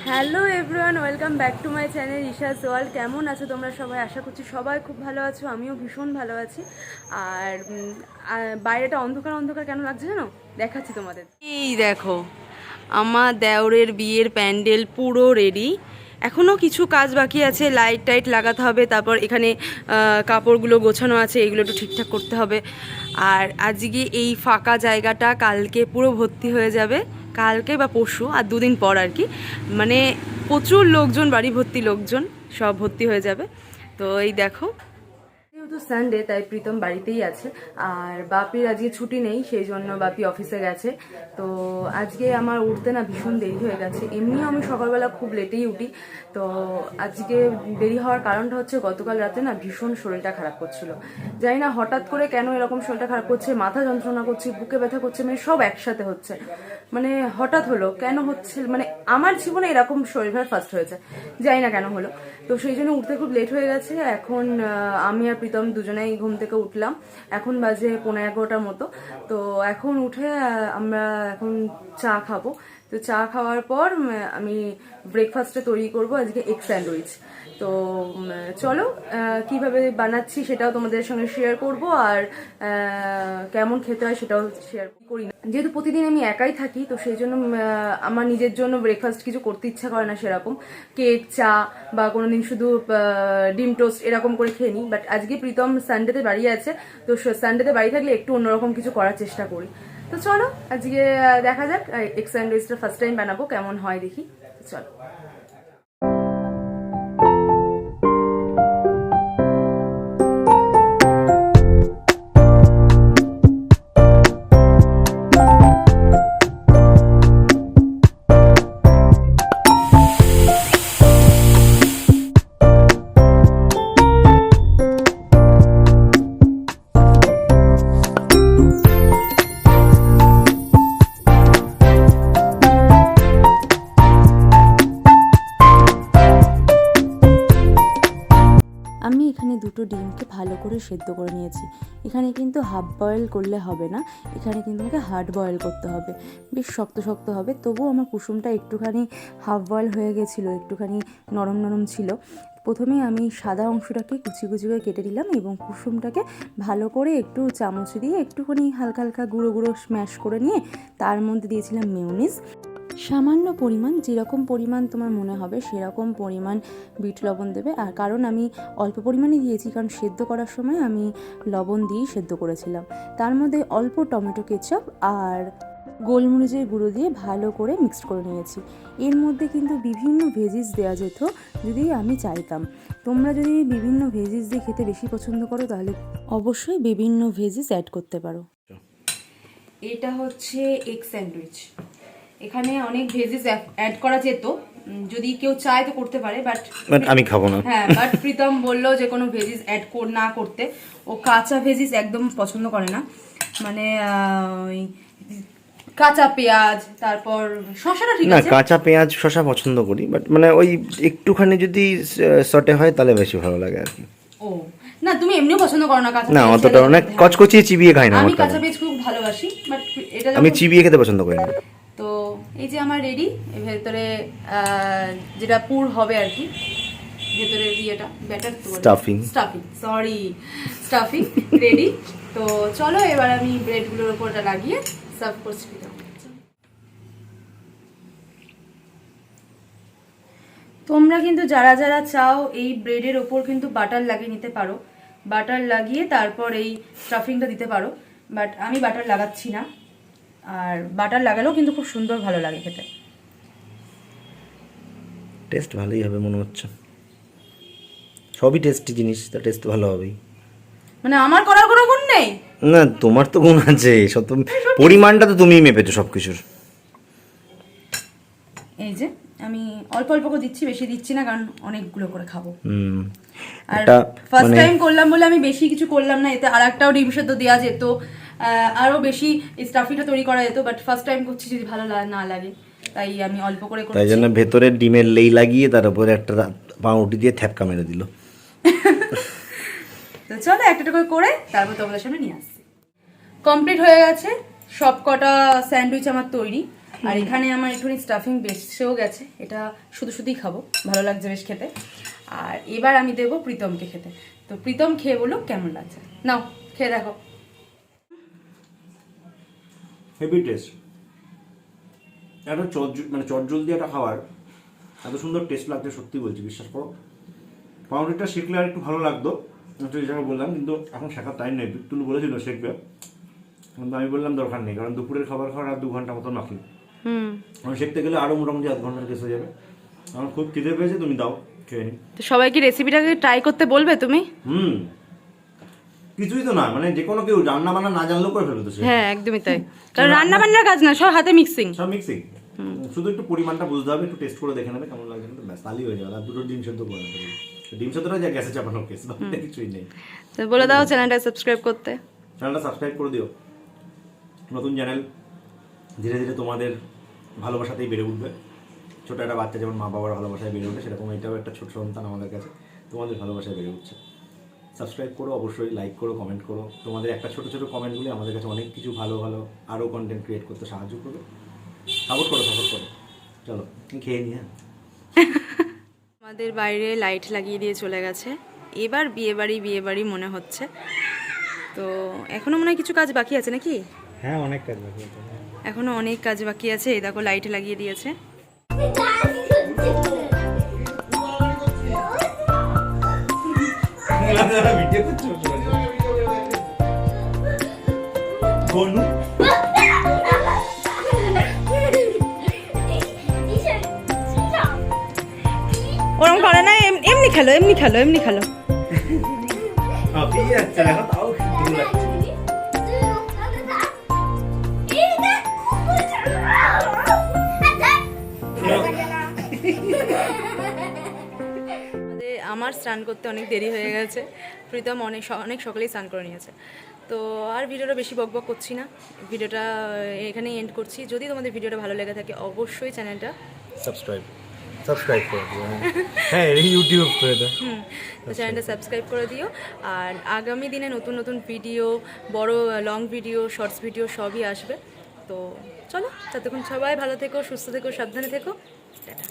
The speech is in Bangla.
Hello everyone, welcome back to my channel Isha's world. কেমন আছো তোমরা সবাই? আশা করছি সবাই খুব ভালো আছো, আমিও ভীষণ ভালো আছি। আর বাইরেটা অন্ধকার অন্ধকার কেন লাগছে জানো? দেখাচ্ছি তোমাদের। এই দেখো, আমার দেওরের বিয়ের প্যান্ডেল পুরো রেডি। এখনও কিছু কাজ বাকি আছে, লাইট টাইট লাগাতে হবে, তারপর এখানে কাপড়গুলো গোছানো আছে, এগুলো একটু ঠিকঠাক করতে হবে। আর আজকে এই ফাঁকা জায়গাটা কালকে পুরো ভর্তি হয়ে যাবে, কালকে বা পরশু, আর দুদিন পর আর কি। মানে প্রচুর লোকজন, বাড়ি ভর্তি লোকজন, সব ভর্তি হয়ে যাবে। তো এই দেখো, যেহেতু সানডে তাই প্রীতম বাড়িতেই আছে, আর বাপির আজকে ছুটি নেই, সেই জন্য বাপি অফিসে গেছে। তো আজকে আমার উঠতে না ভীষণ দেরি হয়ে গেছে। এমনিও আমি সকালবেলা খুব লেটেই উঠি, তো আজকে দেরি হওয়ার কারণটা হচ্ছে গতকাল রাতে না ভীষণ শরীরটা খারাপ করছিল। জানি না হঠাৎ করে কেন এরকম শরীরটা খারাপ করছে, মাথা যন্ত্রণা করছে, বুকে ব্যথা করছে, মানে সব একসাথে হচ্ছে। মানে হঠাৎ হলো, কেন হচ্ছে, মানে আমার জীবনে এরকম শরীর খারাপ ফার্স্ট হয়েছে, জানি না কেন হলো। তো সেই জন্য উঠতে খুব লেট হয়ে গেছে। এখন আমি আর প্রীতম দুজনেই ঘুম থেকে উঠলাম, এখন বাজে 11:15টার মতো। তো এখন উঠে আমরা এখন চা খাবো। তো চা খাওয়ার পর আমি ব্রেকফাস্টে তৈরি করব আজকে এগ স্যান্ডউইচ। তো চলো কিভাবে বানাচ্ছি সেটাও তোমাদের সঙ্গে শেয়ার করব, আর কেমন খেতে হয় সেটাও শেয়ার করি। না যেহেতু প্রতিদিন আমি একাই থাকি, তো সেই জন্য আমার নিজের জন্য ব্রেকফাস্ট কিছু করতে ইচ্ছা করে না সেরকম, কেক, চা বা কোনোদিন শুধু ডিম টোস্ট এরকম করে খেয়ে নিই। বাট আজকে প্রীতম সানডেতে বাড়ি আছে, তো সানডেতে বাড়ি থাকলে একটু অন্যরকম কিছু করার চেষ্টা করি। তো চলো আজকে দেখা যাক, এগ স্যান্ডউইচটা ফার্স্ট টাইম বানাবো, কেমন হয় দেখি। চলো। আমি এখানে দুটো ডিমকে ভালো করে সেদ্ধ করে নিয়েছি। এখানে কিন্তু হাফ বয়েল করলে হবে না, এখানে কিন্তু আমাকে হার্ড বয়েল করতে হবে, বেশ শক্ত শক্ত হবে। তবুও আমার কুসুমটা একটুখানি হাফ বয়েল হয়ে গেছিলো, একটুখানি নরম নরম ছিল। প্রথমে আমি সাদা অংশটাকে কুচি কুচি করে কেটে নিলাম এবং কুসুমটাকে ভালো করে একটু চামচ দিয়ে একটুখানি হালকা হালকা গুঁড়ো গুঁড়ো স্ম্যাশ করে নিয়ে তার মধ্যে দিয়েছিলাম মেয়োনিজ, সামান্য পরিমাণ, যেরকম পরিমাণ তোমার মনে হবে সেরকম পরিমাণ বিট লবণ দেবে। আর কারণ আমি অল্প পরিমাণই দিয়েছি, কারণ সেদ্ধ করার সময় আমি লবণ দিয়েই সেদ্ধ করেছিলাম। তার মধ্যে অল্প টমেটো কেচাপ আর গোলমরিচের গুঁড়ো দিয়ে ভালো করে মিক্সড করে নিয়েছি। এর মধ্যে কিন্তু বিভিন্ন ভেজিস দেওয়া যেত যদি আমি চাইতাম। তোমরা যদি বিভিন্ন ভেজিস দিয়ে খেতে বেশি পছন্দ করো তাহলে অবশ্যই বিভিন্ন ভেজিস অ্যাড করতে পারো। এটা হচ্ছে এগ স্যান্ডউইচ। এখানে অনেক ভেজিস অ্যাড করা যেত, যদি কেউ চায় তো করতে পারে, বাট আমি খাবো না। হ্যাঁ, বাট প্রীতম বললো যে কোনো ভেজিস অ্যাড না করতে। ও কাঁচা ভেজিস একদম পছন্দ করে না, মানে ওই কাঁচা পেঁয়াজ, তারপর শসাটা ঠিক না, আছে। কাঁচা পেঁয়াজ শসা পছন্দ করি, বাট মানে ওই একটুখানি যদি সটে হয় তাহলে বেশি ভালো লাগে আর কি। ও না, তুমি এমনিও পছন্দ করো না কাঁচা না, পেঁয়াজ? অতটা অনেক কচকচিয়ে চিবিয়ে খাই না আমি আমার কাঁচা তেমন। পেঁয়াজ খুব ভালোবাসি, বাট এটা আমি যখন চিবিয়ে খেতে পছন্দ করি না। তো এই যে আমার রেডি, এর ভেতরে যেটা পুর হবে আর কি, ভেতরের ইয়েটা ব্যাটার, তো স্টাফিং রেডি। তো চলো এবার আমি ব্রেডগুলোর উপর ওটা লাগিয়ে সার্ভ করছি। তোমরা কিন্তু যারা যারা চাও এই ব্রেডের ওপর কিন্তু বাটার লাগিয়ে নিতে পারো, বাটার লাগিয়ে তারপর এই স্টাফিংটা দিতে পারো, বাট আমি বাটার লাগাচ্ছি না। আর বাটার লাগালেও কিন্তু খুব সুন্দর ভালো লাগে খেতে। টেস্ট ভালোই হবে মনে হচ্ছে, সবই টেস্টি জিনিস, তা টেস্ট ভালো হবেই। মানে আমার করার কোনো গুণ নেই? না, তোমার তো গুণ আছে, সব পরিমাণটা তো তুমিই মেপেছো সবকিছুর। এই যে আমি অল্প অল্প করে দিচ্ছি, বেশি দিচ্ছি না, কারণ অনেকগুলো করে খাবো। আর এটা ফার্স্ট টাইম করলাম বলে আমি বেশি কিছু করলাম না, এতে আর একটাও ডিম সেদ্ধ দেওয়া যেত, আরো বেশি স্টাফিংটা তৈরি করা যেত, বাট ফার্স্ট টাইম করছি, যদি ভালো না লাগে তাই আমি অল্প করে করছি। তাই জন্য ভেতরে ডিমের লেই লাগিয়ে তার উপরে একটা পাউরুটি দিয়ে থ্যাপকা মেরে দিল। তো চলো একটা করে তারপর তোমাদের সামনে নিয়ে আসছি। কমপ্লিট হয়ে গেছে, সব কটা স্যান্ডউইচ আমার তৈরি। আর এখানে আমার একটুখানি স্টাফিং বেশিও গেছে, এটা শুধু শুধুই খাবো, ভালো লাগছে বেশ খেতে। আর এবার আমি দেবো প্রীতমকে খেতে। তো প্রীতম খেয়ে বলো কেমন লাগছে, নাও খেয়ে দেখো। হেভি টেস্ট, একটা মানে চটজলদি একটা খাবার এত সুন্দর টেস্ট লাগছে, সত্যি বলছি, বিশ্বাস করো। পাউরুটিটা শিখলে আর একটু ভালো লাগতো, একটু হিসাবে বললাম, কিন্তু এখন শেখার টাইম নেই। তুলু বলেছিল শিখবে, কিন্তু আমি বললাম দরকার নেই, কারণ দুপুরের খাবার খাওয়ার আর 2 ঘন্টা মতো বাকি। আমি শিখতে গেলে আরও মোটামুটি 1 ঘন্টার কেস হয়ে যাবে। আমার খুব খিদে পেয়েছে, তুমি দাও খেয়ে নি। তো সবাইকে রেসিপিটাকে ট্রাই করতে বলবে তুমি? কিছুই তো না, মানে যে কোনো কেউ রান্না বান্না না জানলেও করে ফেলবে তো সে। হ্যাঁ একদমই তাই, কারণ রান্না বান্নার কাজ না, সব হাতে মিক্সিং। সব মিক্সিং, শুধু একটু পরিমাণটা বুঝতে হবে, একটু টেস্ট করে দেখে নেবে কেমন লাগছে, তো ব্যাস তাহলেই হয়ে যাবে। আর 2টো ডিম সেদ্ধ করে নেবে, ডিম সেদ্ধটা যা গ্যাসে চাপানোর কেস, বাকিটা কিছুই নেই। তো বলে দাও চ্যানেলটা সাবস্ক্রাইব করতে। চ্যানেলটা সাবস্ক্রাইব করে দিও, নতুন চ্যানেল, ধীরে ধীরে তোমাদের ভালোবাসাতেই বেড়ে উঠবে। ছোটো একটা বাচ্চা যেমন মা বাবার ভালোবাসায় বেড়ে উঠে, সেরকম এটাও একটা ছোট সন্তান আমাদের কাছে তোমাদের ভালোবাসায় বেড়ে উঠছে। সাবস্ক্রাইব করো, অবশ্যই লাইক করো, কমেন্ট করো। তোমাদের একটা ছোটো ছোটো কমেন্টগুলি আমাদের কাছে অনেক কিছু ভালো ভালো আরও কন্টেন্ট ক্রিয়েট করতে সাহায্য করবে। সাপোর্ট করো, সাপোর্ট করো। চলো খেয়ে নিয়ে। আমাদের বাইরে লাইট লাগিয়ে দিয়ে চলে গেছে, এবার বিয়ে বাড়ি মনে হচ্ছে। তো এখনো মনে হয় কিছু কাজ বাকি আছে নাকি? হ্যাঁ, অনেক কাজ বাকি আছে, এখনো অনেক কাজ বাকি আছে। এই দেখো লাইট লাগিয়ে দিয়েছে। ভিডিও করছো বনু? ওরকম করে না, এমনি খেলো, এমনি খেলো, এমনি খেলো। হাঁপিয়ে যাচ্ছে দেখো, তাও সুন্দর লাগছে। আমার স্নান করতে অনেক দেরি হয়ে গেছে, প্রীতম অনেক সকালেই স্নান করে নিয়েছে। তো আর ভিডিওটা বেশি বকবক করছি না, ভিডিওটা এখানেই এন্ড করছি। যদি তোমাদের ভিডিওটা ভালো লেগে থাকে অবশ্যই চ্যানেলটা সাবস্ক্রাইব করে দিও। হ্যাঁ, ইউটিউব করে দাও। তো চ্যানেলটা সাবস্ক্রাইব করে দিও। আর আগামী দিনে নতুন নতুন ভিডিও, বড় লং ভিডিও, শর্টস ভিডিও সবই আসবে। তো চলো, ততক্ষণ সবাই ভালো থেকো, সুস্থ থেকো, সাবধানে থেকো, টাটা।